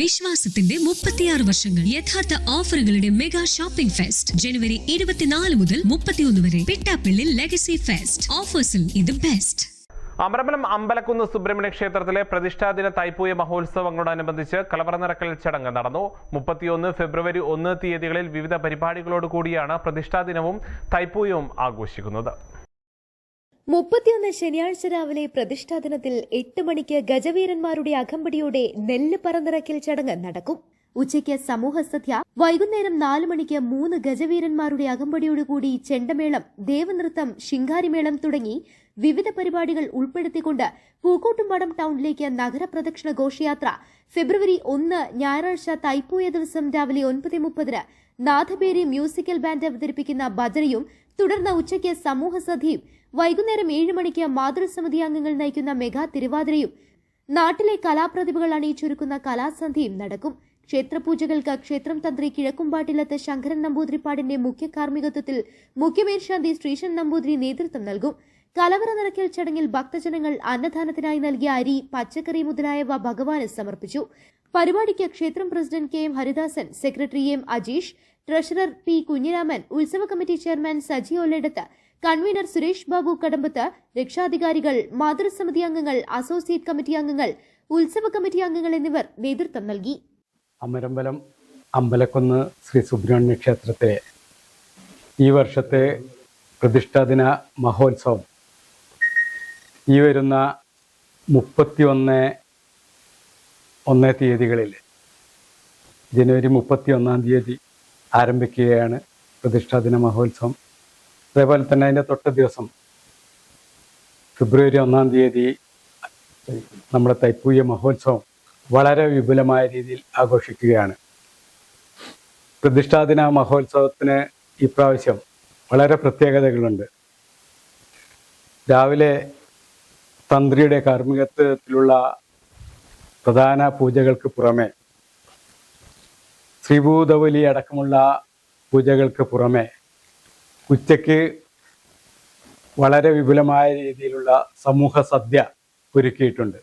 വിശ്വാസത്തിന്റെ 36 വർഷങ്ങൾ യഥാർത്ഥ ഓഫറുകളുടെ മെഗാ ഷോപ്പിംഗ് ഫെസ്റ്റ് ജനുവരി 24 മുതൽ 31 വരെ പിട്ടാപ്പിള്ളി ലെഗസി ഫെസ്റ്റ് ഓഫേഴ്സിൽ ഇത് ബെസ്റ്റ്. അമരമ്പലം അമ്പലക്കുന്ന് സുബ്രഹ്മണ്യ ക്ഷേത്രത്തിലെ പ്രതിഷ്ഠാദിന തൈപ്പൂയ മഹോത്സവങ്ങളോടനുബന്ധിച്ച് കലവറ നിറക്കൽ ചടങ്ങ് നടന്നു. 31 ഫെബ്രുവരി 1 തീയതികളിൽ വിവിധ പരിപാടികളോടുകൂടിയാണ് പ്രതിഷ്ഠാദിനവും തൈപ്പൂയവും ആഘോഷിക്കുന്നത്. 31 ശനിയാഴ്ച രാവിലെ പ്രതിഷ്ഠാദിനത്തിൽ 8 മണിക്ക് ഗജവീരന്മാരുടെ അകമ്പടിയോടെ നെല്ല് പറന്നിറക്കൽ ചടങ്ങ് നടക്കും. ഉച്ചയ്ക്ക് സമൂഹസദ്യ, വൈകുന്നേരം 4 മണിക്ക് 3 ഗജവീരന്മാരുടെ അകമ്പടിയോടുകൂടി ചെണ്ടമേളം, ദേവനൃത്തം, ശിങ്കാരിമേളം തുടങ്ങി വിവിധ പരിപാടികൾ ഉൾപ്പെടുത്തിക്കൊണ്ട് പൂക്കോട്ടുംപാടം ടൗണിലേക്ക് നഗരപ്രദക്ഷിണ ഘോഷയാത്ര ഫെബ്രുവരി 1 ഞായറാഴ്ച തൈപ്പൂയ ദിവസം രാവിലെ 9:30 നാഥബേരി മ്യൂസിക്കൽ ബാൻഡ് അവതരിപ്പിക്കുന്ന ഭജനയും തുടർന്ന് ഉച്ചയ്ക്ക് സമൂഹസദ്യയും വൈകുന്നേരം 7 മണിക്ക് മാതൃസമിതി അംഗങ്ങൾ നയിക്കുന്ന മെഗാ തിരുവാതിരയും നാട്ടിലെ കലാപ്രതിഭകൾ അണിയിച്ചൊരുക്കുന്ന കലാസന്ധ്യയും നടക്കും. ക്ഷേത്രപൂജകൾക്ക് ക്ഷേത്രം തന്ത്രി കിഴക്കുംപാട്ടിലത്ത് ശങ്കരൻ നമ്പൂതിരിപ്പാടിന്റെ മുഖ്യ കാർമ്മികത്വത്തിൽ മുഖ്യമേൽശാന്തി ശ്രീശൻ നമ്പൂതിരി നേതൃത്വം നൽകും. കലവറ നിറയ്ക്കൽ ചടങ്ങിൽ ഭക്തജനങ്ങൾ അന്നദാനത്തിനായി നൽകിയ അരി, പച്ചക്കറി മുതലായവ ഭഗവാന് സമർപ്പിച്ചു. പരിപാടിക്ക് ക്ഷേത്രം president KM Haridasan, secretary M Ajeesh, treasurer P Kunhiraman, ഉത്സവ committee chairman Saji Olladath, convener Suresh Babu Kadambath, രക്ഷാധികാരികൾ, മാതൃസമിതി അംഗങ്ങൾ, അസോസിയേറ്റ് കമ്മിറ്റി അംഗങ്ങൾ, ഉത്സവ കമ്മിറ്റി അംഗങ്ങൾ എന്നിവർ നേതൃത്വം നൽകി. അമരമ്പലം അമ്പലക്കുന്ന് ശ്രീ സുബ്രഹ്മണ്യ ക്ഷേത്രത്തിലെ ഈ വർഷത്തെ പ്രതിഷ്ഠാദിന മഹോത്സവം ഈ വരുന്ന 31 തീയതികളിൽ ജനുവരി 31 തീയതി ആരംഭിക്കുകയാണ് പ്രതിഷ്ഠാദിന മഹോത്സവം. അതേപോലെ തന്നെ അതിൻ്റെ തൊട്ട ദിവസം ഫെബ്രുവരി 1 തീയതി നമ്മുടെ തൈപ്പൂയ മഹോത്സവം വളരെ വിപുലമായ രീതിയിൽ ആഘോഷിക്കുകയാണ്. പ്രതിഷ്ഠാദിന മഹോത്സവത്തിന് ഇപ്രാവശ്യം വളരെ പ്രത്യേകതകളുണ്ട്. രാവിലെ തന്ത്രിയുടെ കാർമ്മികത്വത്തിലുള്ള പ്രധാന പൂജകൾക്ക് പുറമെ ശ്രീഭൂതബലി അടക്കമുള്ള പൂജകൾക്ക് പുറമെ ഉച്ചയ്ക്ക് വളരെ വിപുലമായ രീതിയിലുള്ള സമൂഹ സദ്യ ഒരുക്കിയിട്ടുണ്ട്.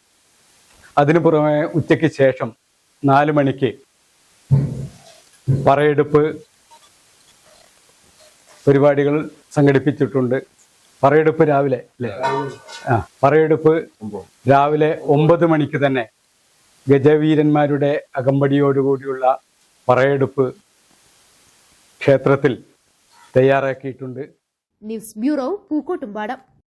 അതിനു പുറമെ ഉച്ചയ്ക്ക് ശേഷം 4 മണിക്ക് പറയെടുപ്പ് പരിപാടികൾ സംഘടിപ്പിച്ചിട്ടുണ്ട്. പറയെടുപ്പ് രാവിലെ പറയെടുപ്പ് രാവിലെ 9 മണിക്ക് തന്നെ ഗജവീരന്മാരുടെ അകമ്പടിയോടുകൂടിയുള്ള പറയെടുപ്പ് ക്ഷേത്രത്തിൽ തയ്യാറാക്കിയിട്ടുണ്ട്. News bureau, Pookkottumpadam.